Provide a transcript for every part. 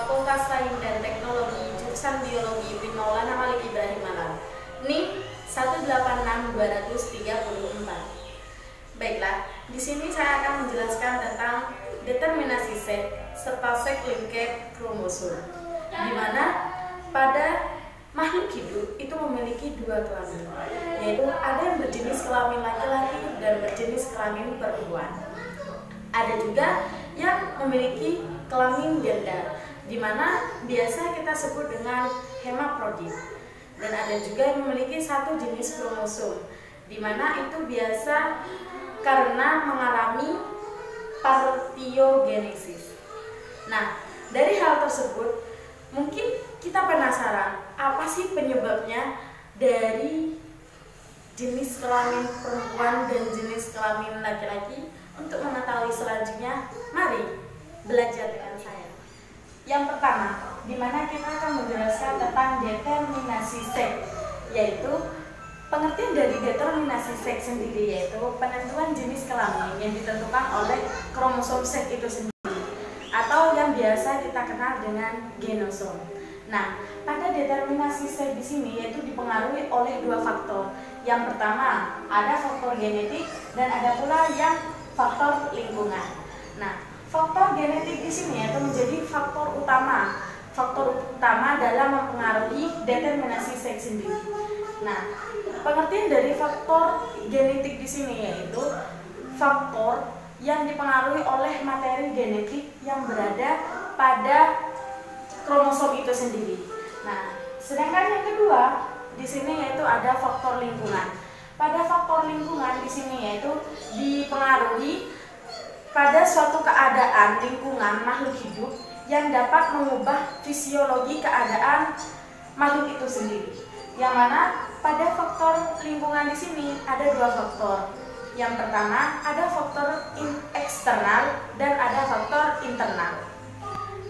Fakultas Sains dan Teknologi jurusan Biologi bin Maulana Malik Ibrahim Malang. NIM 186234. Baiklah, di sini saya akan menjelaskan tentang determinasi seks serta seks linked kromosom, di mana pada makhluk hidup itu memiliki dua kelamin, yaitu ada yang berjenis kelamin laki-laki dan berjenis kelamin perempuan. Ada juga yang memiliki kelamin ganda, di mana biasa kita sebut dengan hemafrodit. Dan ada juga yang memiliki satu jenis kromosom, di mana itu biasa karena mengalami partiogenesis. Nah, dari hal tersebut mungkin kita penasaran, apa sih penyebabnya dari jenis kelamin perempuan dan jenis kelamin laki-laki? Untuk mengetahui selanjutnya, mari belajar dengan saya. Yang pertama, di mana kita akan menjelaskan tentang determinasi seks, yaitu pengertian dari determinasi seks sendiri, yaitu penentuan jenis kelamin yang ditentukan oleh kromosom seks itu sendiri, atau yang biasa kita kenal dengan genosom. Nah, pada determinasi seks di sini yaitu dipengaruhi oleh dua faktor. Yang pertama, ada faktor genetik dan ada pula yang faktor lingkungan. Nah, faktor genetik di sini yaitu menjadi faktor utama dalam mempengaruhi determinasi seks sendiri. Nah, pengertian dari faktor genetik di sini yaitu faktor yang dipengaruhi oleh materi genetik yang berada pada kromosom itu sendiri. Nah, sedangkan yang kedua di sini yaitu ada faktor lingkungan. Pada faktor lingkungan di sini yaitu dipengaruhi pada suatu keadaan lingkungan makhluk hidup yang dapat mengubah fisiologi keadaan makhluk itu sendiri. Yang mana pada faktor lingkungan di sini ada dua faktor. Yang pertama ada faktor eksternal dan ada faktor internal.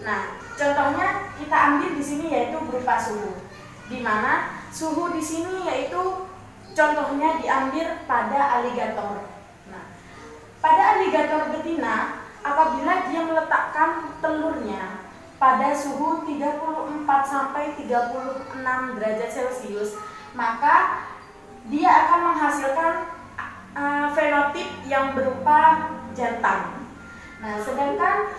Nah, contohnya kita ambil di sini yaitu berupa suhu. Di mana suhu di sini yaitu contohnya diambil pada aligator. Nah, pada aligator betina apabila dia meletakkan telurnya pada suhu 34 sampai 36 derajat Celcius, maka dia akan menghasilkan fenotip yang berupa jantan. Nah, sedangkan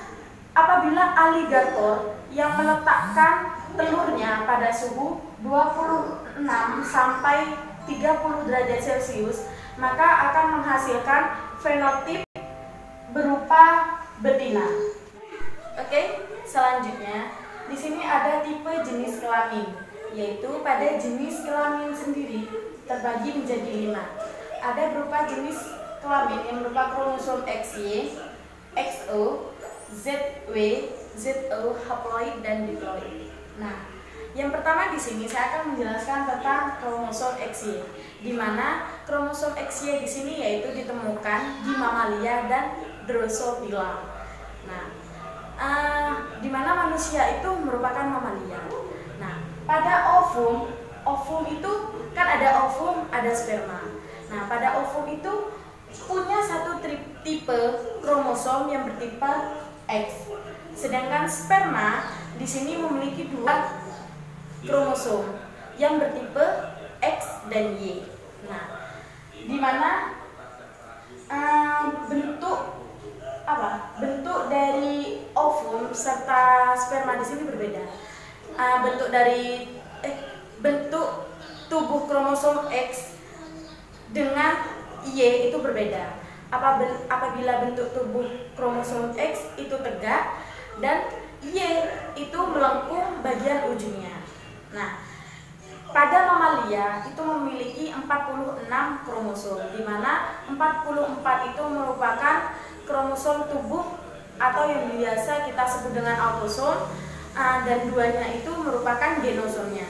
apabila aligator yang meletakkan telurnya pada suhu 26 sampai 30 derajat Celcius, maka akan menghasilkan fenotip berupa betina. Oke, selanjutnya di sini ada tipe jenis kelamin, yaitu pada jenis kelamin sendiri terbagi menjadi 5. Ada berupa jenis kelamin yang berupa kromosom XY, XO, ZW, ZO, haploid dan diploid. Nah, yang pertama di sini saya akan menjelaskan tentang kromosom XY, di mana kromosom XY di sini yaitu ditemukan di mamalia dan Drosophila. Nah, di mana manusia itu merupakan mamalia. Nah, pada ovum itu kan ada ovum, ada sperma. Nah, pada ovum itu punya satu tipe kromosom yang bertipe X. Sedangkan sperma di sini memiliki dua kromosom yang bertipe X dan Y. Nah, di mana bentuk dari ovum serta sperma di sini berbeda. Bentuk tubuh kromosom X dengan Y itu berbeda. Apabila bentuk tubuh kromosom X itu tegak dan Y itu melengkung bagian ujungnya. Nah, pada mamalia itu memiliki 46 kromosom, di mana 44 itu merupakan kromosom tubuh atau yang biasa kita sebut dengan autosom, dan duanya itu merupakan genosomnya.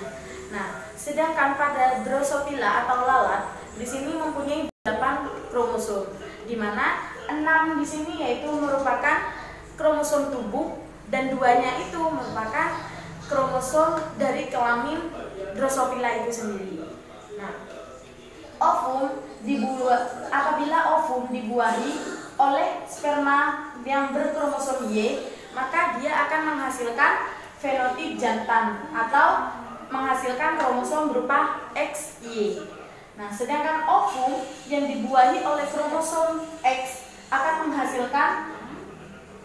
Nah, sedangkan pada Drosophila atau lalat di sini mempunyai 8 kromosom, di mana 6 di sini yaitu merupakan kromosom tubuh dan duanya itu merupakan kromosom dari kelamin Drosophila itu sendiri. Nah, apabila ovum dibuahi oleh sperma yang berkromosom Y, maka dia akan menghasilkan fenotip jantan atau menghasilkan kromosom berupa XY. Nah, sedangkan ovum yang dibuahi oleh kromosom X akan menghasilkan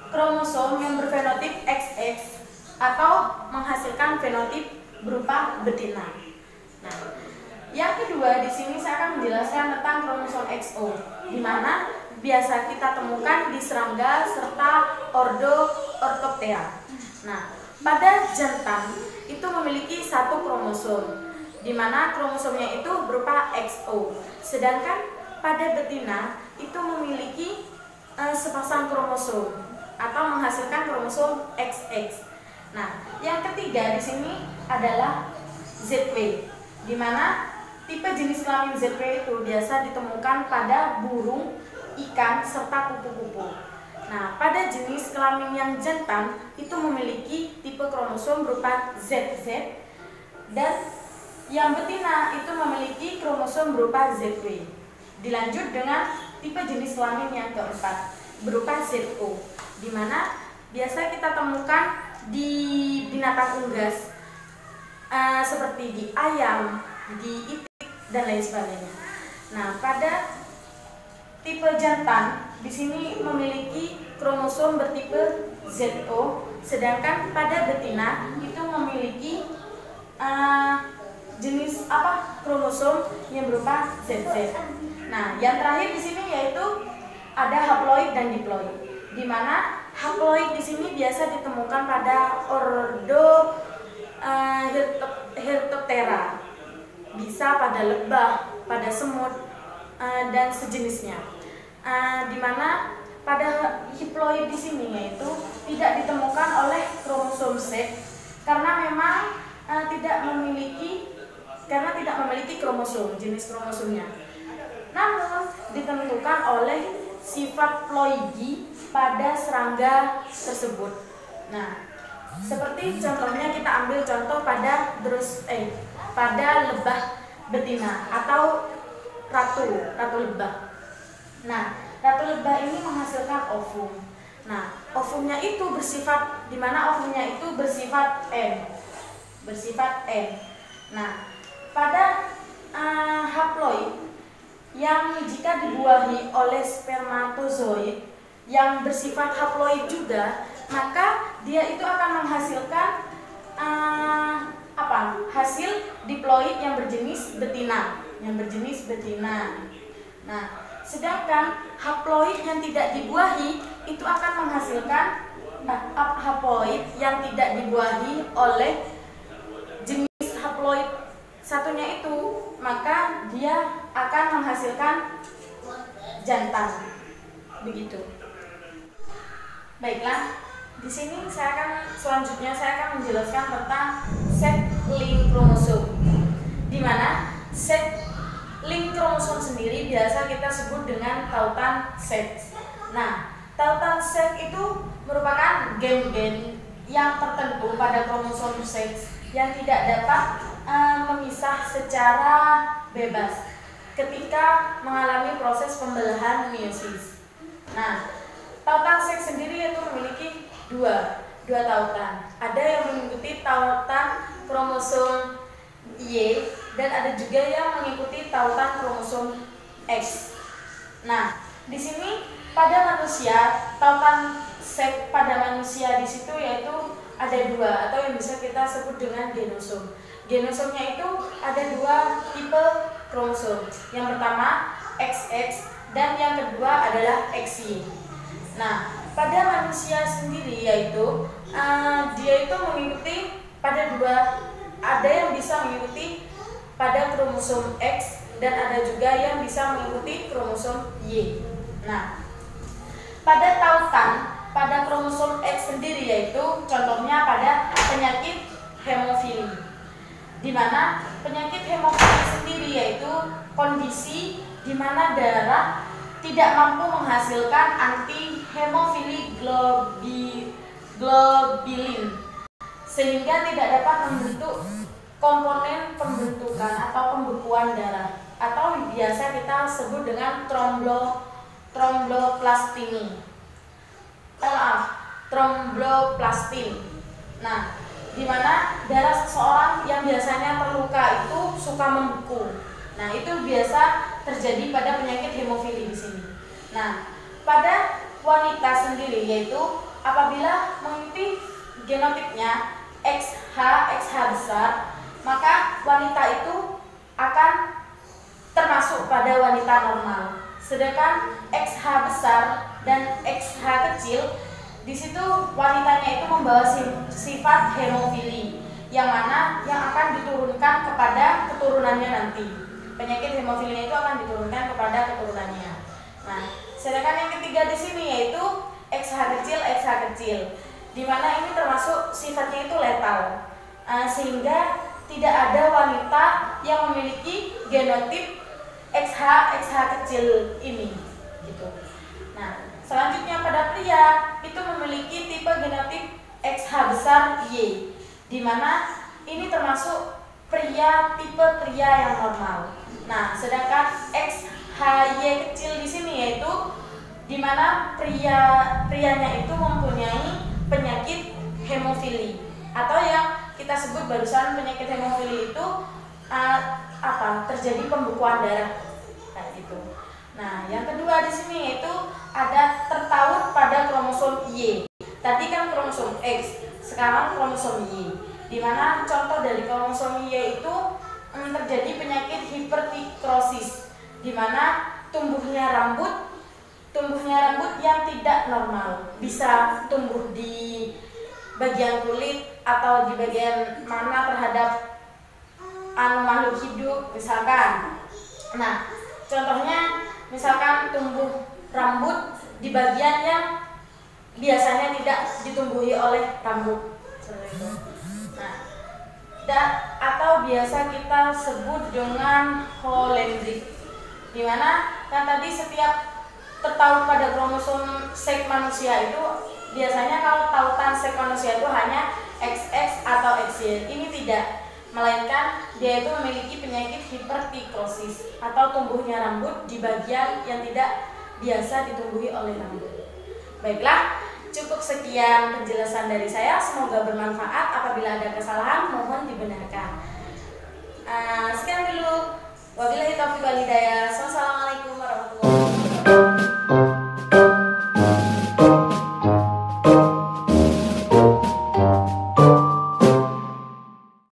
kromosom yang berfenotip XX atau menghasilkan fenotip berupa betina. Nah, yang kedua di sini saya akan menjelaskan tentang kromosom XO, di mana biasa kita temukan di serangga serta ordo Orthoptera. Nah, pada jantan itu memiliki satu kromosom, di mana kromosomnya itu berupa XO. Sedangkan pada betina itu memiliki sepasang kromosom atau menghasilkan kromosom XX. Nah, yang ketiga di sini adalah ZW, di mana tipe jenis kelamin ZW itu biasa ditemukan pada burung, ikan, serta kupu-kupu. Nah, pada jenis kelamin yang jantan itu memiliki tipe kromosom berupa ZZ, dan yang betina itu memiliki kromosom berupa ZW. Dilanjut dengan tipe jenis kelamin yang keempat berupa ZO, di mana biasa kita temukan di binatang unggas seperti di ayam, di itik, dan lain sebagainya. Nah, pada tipe jantan di sini memiliki kromosom bertipe ZO, sedangkan pada betina itu memiliki jenis kromosom yang berupa ZZ. Nah, yang terakhir di sini yaitu ada haploid dan diploid, di mana haploid di sini biasa ditemukan pada ordo Hirtoptera, bisa pada lebah, pada semut, dan sejenisnya. Di mana pada haploid di sini yaitu tidak ditemukan oleh kromosom Z karena memang tidak memiliki kromosom, jenis kromosomnya. Namun ditentukan oleh sifat ploidi pada serangga tersebut. Nah, seperti contohnya kita ambil contoh pada pada lebah betina atau ratu lebah. Nah, ratu lebah ini menghasilkan ovum. Nah, ovumnya itu bersifat N. Nah, pada haploid yang jika dibuahi oleh spermatozoid yang bersifat haploid juga, maka dia itu akan menghasilkan hasil diploid yang berjenis betina, Nah, sedangkan haploid yang tidak dibuahi itu akan menghasilkan haploid yang tidak dibuahi oleh jenis haploid satunya itu, maka dia akan menghasilkan jantan. Begitu. Baiklah, di sini selanjutnya saya akan menjelaskan tentang set link kromosom, di mana set link kromosom sendiri biasa kita sebut dengan tautan seks. Nah, tautan seks itu merupakan gen-gen yang tertentu pada kromosom seks yang tidak dapat memisah secara bebas ketika mengalami proses pembelahan meiosis. Nah, tautan seks sendiri itu memiliki dua tautan. Ada yang mengikuti tautan kromosom Y dan ada juga yang mengikuti tautan kromosom X. Nah, di sini pada manusia tautan seks pada manusia di situ yaitu ada dua atau yang bisa kita sebut dengan genosom. Genosomnya itu ada dua tipe kromosom. Yang pertama XX dan yang kedua adalah XY. Nah, pada manusia sendiri yaitu dia itu mengikuti pada ada yang bisa mengikuti pada kromosom X dan ada juga yang bisa mengikuti kromosom Y. Nah, pada tautan pada kromosom X sendiri yaitu contohnya pada penyakit hemofili, di mana penyakit hemofili sendiri yaitu kondisi di mana darah tidak mampu menghasilkan anti hemofili globulin sehingga tidak dapat membentuk komponen pembentukan atau pembekuan darah atau biasa kita sebut dengan tromboplastin. Nah, di mana darah seseorang yang biasanya terluka itu suka membeku. Nah, itu biasa terjadi pada penyakit hemofili di sini. Nah, pada wanita sendiri yaitu apabila mengikuti genotipnya XH besar, maka wanita itu akan termasuk pada wanita normal. Sedangkan XH besar dan XH kecil, di situ wanitanya itu membawa sifat hemofili, yang mana yang akan diturunkan kepada keturunannya nanti. Penyakit hemofilinya itu akan diturunkan kepada keturunannya. Nah, sedangkan yang ketiga di sini yaitu XH kecil, di mana ini termasuk sifatnya itu letal, sehingga tidak ada wanita yang memiliki genotip XH kecil ini, gitu. Nah, selanjutnya pada pria itu memiliki tipe genotip XH besar Y, di mana ini termasuk tipe pria yang normal. Nah, sedangkan XHY kecil di sini yaitu di mana prianya itu mempunyai penyakit hemofili, atau yang kita sebut barusan penyakit hemofili itu terjadi pembekuan darah kayak gitu. Nah, yang kedua di sini yaitu ada tertaut pada kromosom Y. Tadi kan kromosom X, sekarang kromosom Y. Di mana contoh dari kromosom Y itu terjadi penyakit hipertikrosis, di mana tumbuhnya rambut yang tidak normal, bisa tumbuh di bagian kulit atau di bagian mana terhadap makhluk hidup misalkan. Nah, contohnya misalkan tumbuh rambut di bagian yang biasanya tidak ditumbuhi oleh rambut, seperti itu. Nah, atau biasa kita sebut dengan holendrik, di mana kan tadi setiap tertaut pada kromosom seks manusia itu biasanya kalau tautan seks manusia itu hanya XX atau XY. Ini tidak, melainkan dia itu memiliki penyakit hipertikrosis atau tumbuhnya rambut di bagian yang tidak biasa ditumbuhi oleh rambut. Baiklah, cukup sekian penjelasan dari saya, semoga bermanfaat. Apabila ada kesalahan mohon dibenarkan. Sekian dulu, wabillahi taufiq wal hidayah.